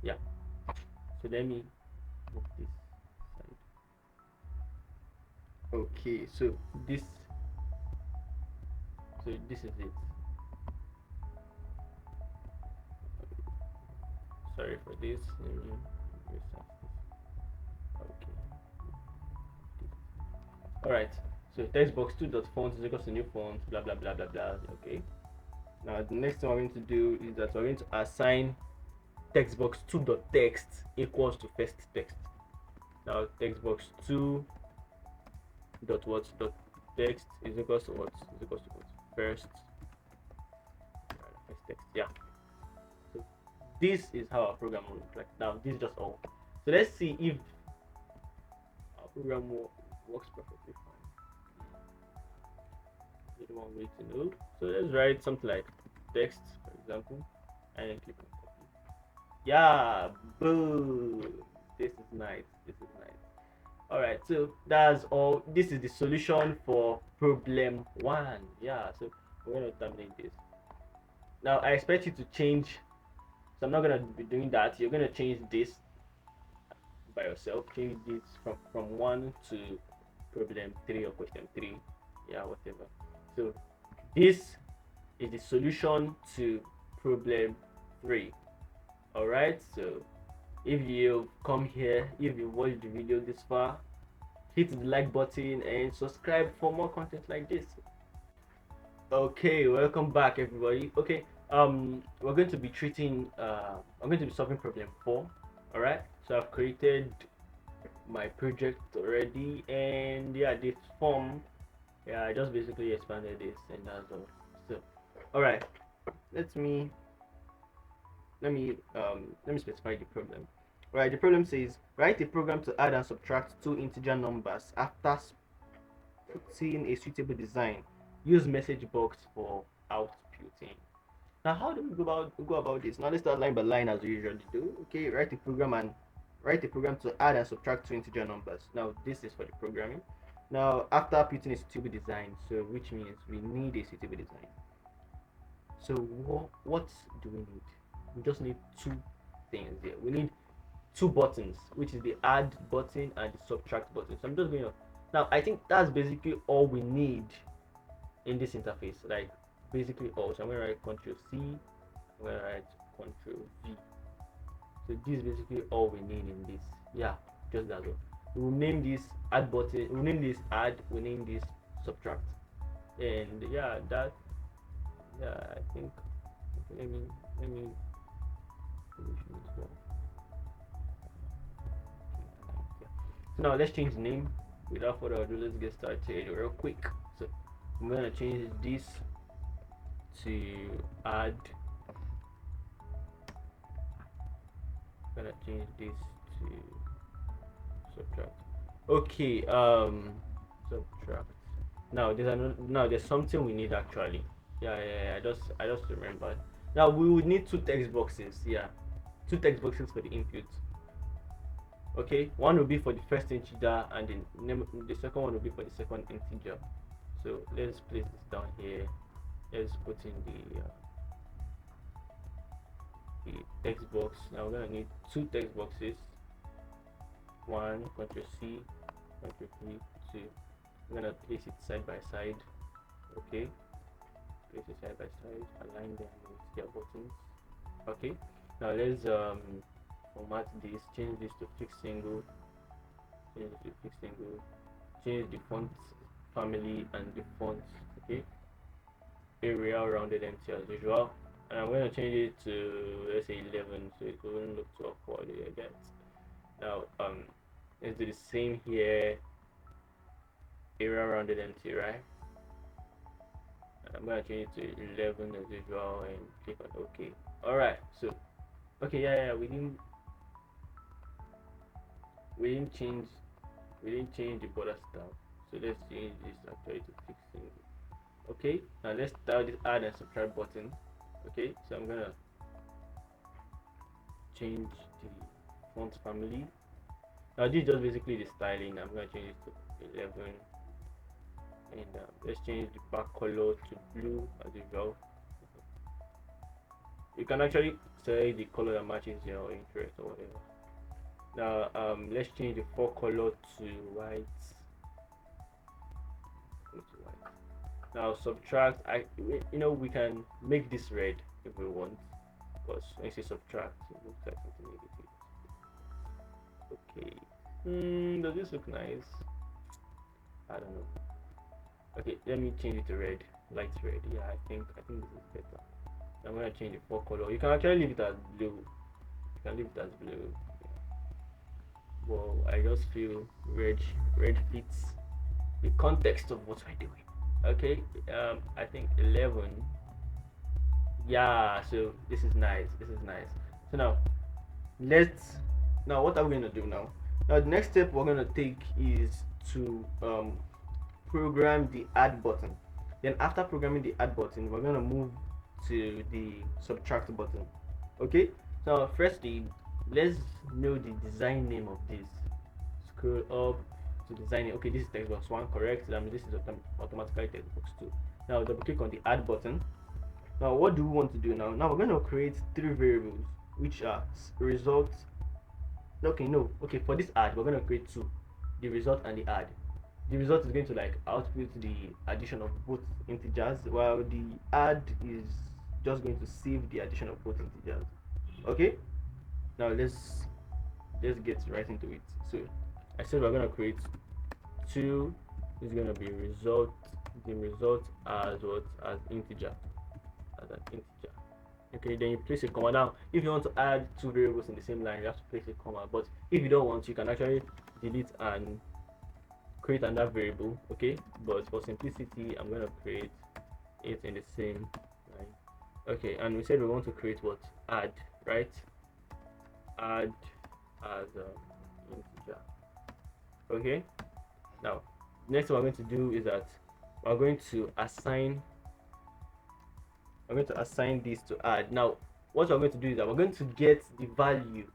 Yeah, so let me move this side. Okay, so this is it. Sorry for this. Okay. All right. So textbox 2.font is equals to new font. Blah blah blah blah blah. Okay. Now the next thing we're going to do is that we're going to assign textbox 2.text equals to first text. Now textbox 2 dot what dot text is equals to what? Is equals to what? First text. Yeah. So this is how our program will look like. Now this is just all. So let's see if our program works perfectly fine. Need one way to know. So let's write something like text, for example, and then click on copy. Yeah, boom. This is nice. All right, so that's all. This is the solution for problem 1. Yeah, so we're going to terminate this. Now I expect you to change, so I'm not going to be doing that. You're going to change this by yourself. Change this from 1 to problem 3 or question 3. Yeah, whatever. So this is the solution to problem 3. All right, so if you come here, if you watched the video this far, hit the like button and subscribe for more content like this. Okay, welcome back everybody. Okay, we're going to be treating I'm going to be solving problem 4. All right, so I've created my project already, and yeah, this form, yeah, I just basically expanded this, and that's all. So all right, let me specify the problem. Right, the problem says write a program to add and subtract 2 integer numbers after putting a suitable design. Use message box for outputting. Now, how do we go about this? Now let's start line by line as we usually do. Okay, write a program to add and subtract 2 integer numbers. Now this is for the programming. Now after putting a suitable design, so which means we need a suitable design. So what do we need? We just need 2 things here. We need 2 buttons, which is the add button and the subtract button. So I'm just going to, now I think that's basically all we need in this interface, like basically all. So I'm going to write Ctrl C, I'm going to write Ctrl V. So this is basically all we need in this. Yeah, just that one. We will name this add button, we'll name this add, we'll name this subtract, and yeah, that, yeah, I think, let me so now let's change the name. Without further ado, let's get started real quick. So I'm gonna change this to add. I'm gonna change this to subtract. Okay, subtract. Now there's something we need actually. Yeah, I just remembered. Now we would need 2 text boxes. Yeah, 2 text boxes for the input. Okay, one will be for the first integer, and the second one will be for the second integer. So let's place this down here. Let's put in the the text box. Now we're gonna need two text boxes. One, Ctrl C, Ctrl V, two. We're gonna place it side by side. Okay, place it side by side, align them with their buttons. Okay, now let's format this, change this to fixed single, change this to fixed single, change the font family and the font. Okay, Arial rounded empty as usual, and I'm going to change it to, let's say, 11, so it doesn't look too awkward again. Now let's do the same here, Arial rounded empty, right? And I'm going to change it to 11 as usual and click on OK. All right, so okay, yeah, we didn't change the border style, so let's change this actually to fixing. Okay, now let's start this add and subtract button. Okay, so I'm gonna change the font family. Now this is just basically the styling. I'm gonna change it to 11, and let's change the back color to blue as usual. You can actually select the color that matches your interest or whatever. Now let's change the fore color to white. Now subtract, we can make this red if we want, because when you say subtract, it looks like something negative. Okay, does this look nice? I don't know. Okay, let me change it to red, light red. Yeah, I think this is better. I'm gonna change the fore color. You can actually leave it as blue. You can leave it as blue. Well, I just feel red fits the context of what we're doing. Okay, I think 11. Yeah, so this is nice. So now what are we gonna do now? Now the next step we're gonna take is to program the add button. Then after programming the add button, we're gonna move to the subtract button. Okay, so firstly, let's know the design name of this. Scroll up to design it. Okay, this is textbox 1, correct. This is automatically textbox 2. Now double click on the add button. Now what do we want to do now? Now we're going to create 3 variables, which are result. Okay, for this add we're going to create 2, the result and the add. The result is going to like output the addition of both integers, while the add is just going to save the addition of both integers. Okay, now let's get right into it. So I said we're going to create 2 is going to be result, the result as what, as integer, as an integer. Okay, then you place a comma. Now if you want to add 2 variables in the same line, you have to place a comma, but if you don't want, you can actually delete and create another variable. Okay, but for simplicity I'm going to create it in the same line. Okay, and we said we want to create what, add, right? Add as integer. Okay, now next what we're going to do is that we're going to assign this to add. Now what we're going to do is that we're going to get the value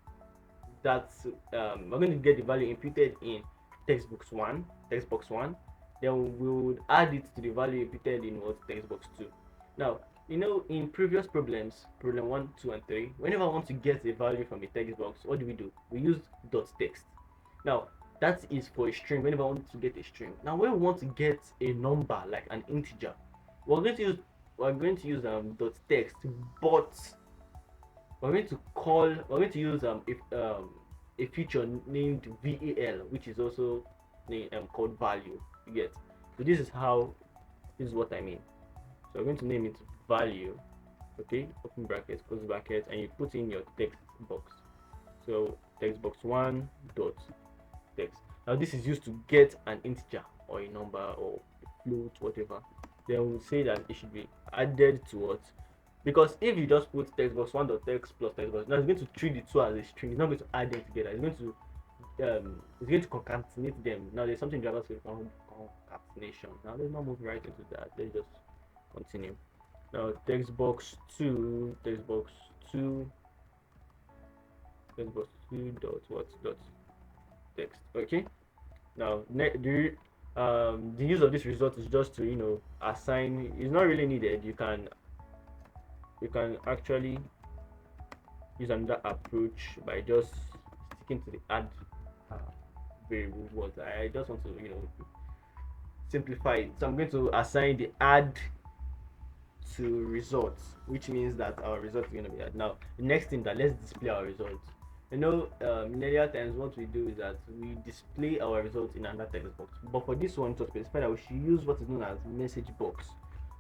imputed in textbox 1, then we would add it to the value imputed in what, textbox 2. Now in previous problems, problem 1, 2 and 3, whenever I want to get a value from a text box, what do? We use dot text. Now that is for a string, whenever I want to get a string. Now when we want to get a number like an integer, we're going to use dot text, but we're going to use a feature named val, which is also called value. You get? So this is what I mean. So we're going to name it value. Okay, open brackets, close brackets, and you put in your text box. So text box 1 dot text. Now this is used to get an integer or a number or a float, whatever. Then we'll say that it should be added to what, because if you just put text box 1 dot text plus text box, now it's going to treat the two as a string. It's not going to add them together. It's going to concatenate them. Now there's something JavaScript called concatenation. Now let's not move right into that. Let's just continue. Now text box 2 dot what, dot text. Okay, now the use of this result is just to assign. It's not really needed. You can actually use another approach by just sticking to the add uh, variable. But I just want to simplify it. So I'm going to assign the add to results, which means that our result is going to be add. Now the next thing, that let's display our results. In earlier times, what we do is that we display our results in another text box. But for this one, to specify that we should use what is known as message box.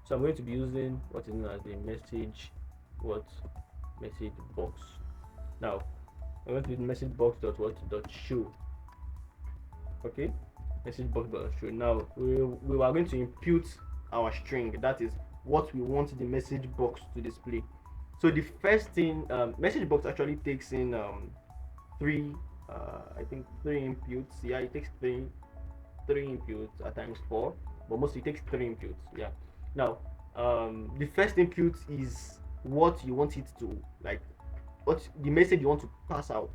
So I'm going to be using what is known as the message box. Now I'm going to use message box dot what dot show. Okay, message box dot show. Now we are going to impute our string. That is what we want the message box to display. So the first thing, message box actually takes in three, I think three inputs. Yeah, it takes three inputs at times four, but mostly it takes three inputs. Yeah. Now, the first input is what you want it to like, what the message you want to pass out.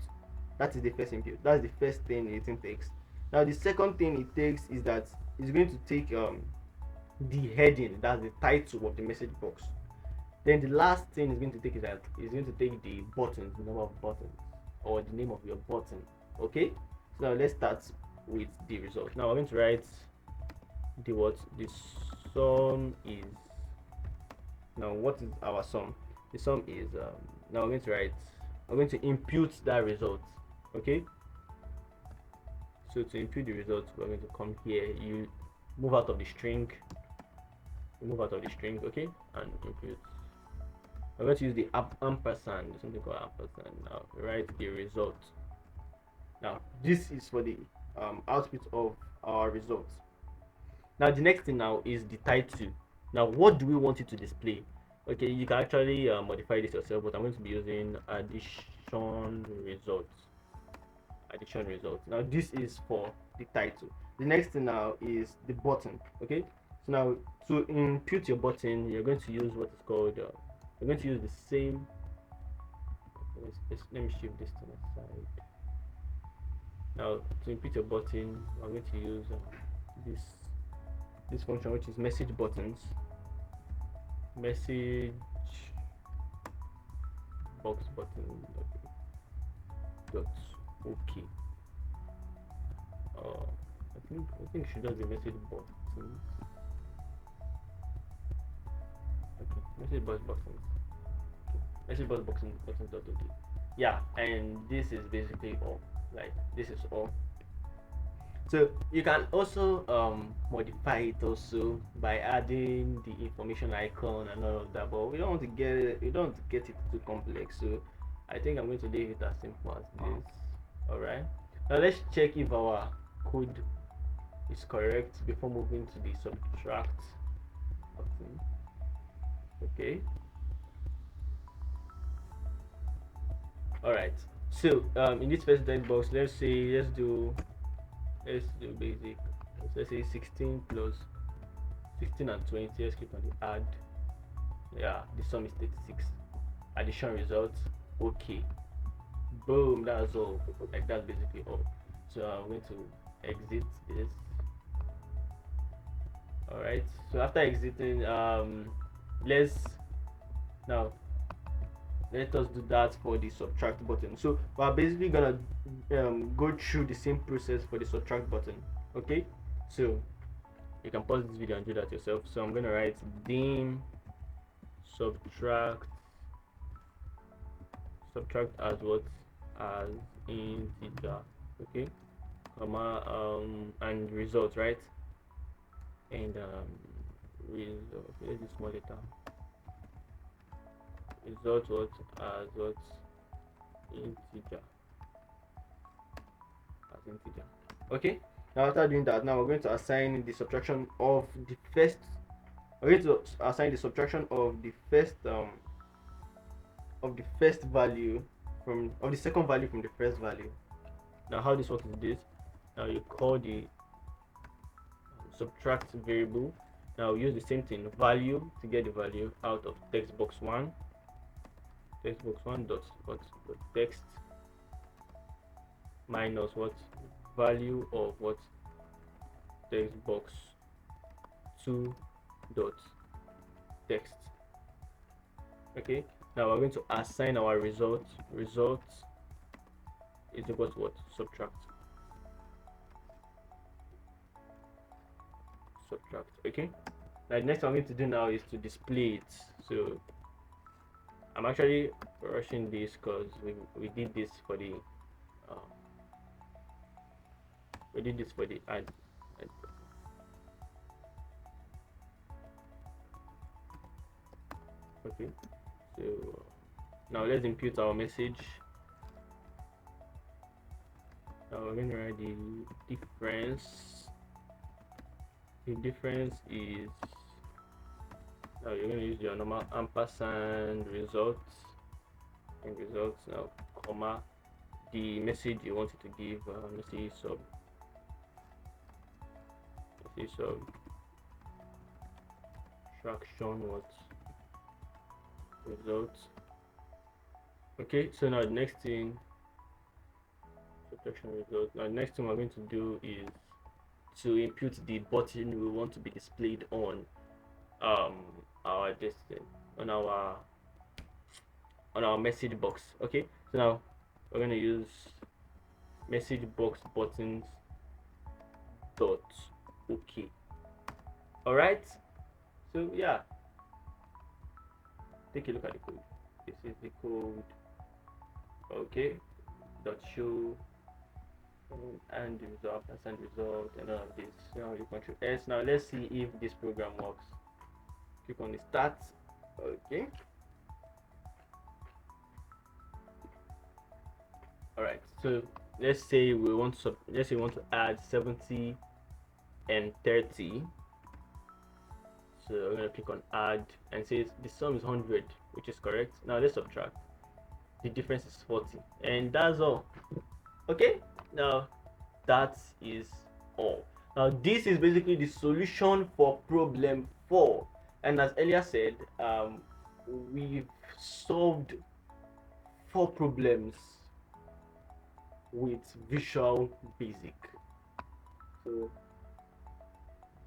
That is the first input. That's the first thing it takes. Now, the second thing it takes is that it's going to take the heading, that's the title of the message box. Then the last thing it's going to take is that it's going to take the buttons, the number of buttons, or the name of your button. Okay, so now let's start with the result. Now we're going to write the sum is. Now what is our sum? The sum is now we're going to impute that result. Okay, so to impute the result, we're going to come here, you move out of the string, okay, and impute. I'm going to use the ampersand, something called ampersand. Now write the result. Now this is for the output of our results. Now the next thing now is the title. Now what do we want it to display? Okay, you can actually modify this yourself, but I'm going to be using addition results. Now this is for the title. The next thing now is the button. Okay, so now to input your button, you're going to use what is called you're going to use the same. Let me shift this to the side. Now to input your button, I'm going to use this function, which is message buttons, message box button dot okay. I think it should just be message buttons. Okay, message box buttons. Message box buttons dot okay. Yeah, and this is basically all. Like this is all. So you can also modify it also by adding the information icon and all of that, but we don't want to get it too complex. So I think I'm going to leave it as simple as this. Alright. Now let's check if our code is correct before moving to the subtract button. Okay. Alright. So in this first text box, let's do basic. Let's say 16 plus 16 and 20. Let's click on the add. Yeah, the sum is 36. Addition result. Okay. Boom. That's all. Like that's basically all. So I'm going to exit this. Alright. So after exiting, let's now let us do that for the subtract button. So we're basically gonna go through the same process for the subtract button. Okay, so you can pause this video and do that yourself. So I'm gonna write dim subtract as what, as integer. Okay, comma and result, right? And result, let's do small letter. Result what, as what, integer, okay. Now after doing that, now we're going to assign the subtraction of the first we're going to assign the subtraction of the first value from the second value from the first value. Now how this works is this. Now you call the subtract variable. Now use the same thing, value, to get the value out of text box 1 dot text minus what, value of what, text box 2 dot text. Okay, Now we're going to assign our result. Result is equal to what? Subtract. Subtract. Okay. Now the next thing I'm going to do now is to display it. So I'm actually rushing this because we did this for the uh, ad. Okay. So now let's impute our message. Now we're going to write the difference. The difference is, now you're going to use your normal ampersand results and results now, comma, the message you wanted to give, message sub traction what results. Okay, so now the next thing, subtraction results. Now the next thing we're going to do is to input the button we want to be displayed on our distance on our message box. Okay, so now we're going to use message box buttons dot okay. All right, so yeah, take a look at the code. This is the code. Okay, dot show and the result and result and all of this. Now you control S. Now let's see if this program works. Click on the start. Okay, all right, so let's say we want to add 70 and 30. So we're going to click on add and say the sum is 100, which is correct. Now let's subtract. The difference is 40, and that's all. Okay, now that is all. Now this is basically the solution for problem 4, and as earlier said, we've solved 4 problems with Visual Basic. So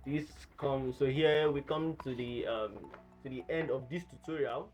this comes, so here we come to the end of this tutorial.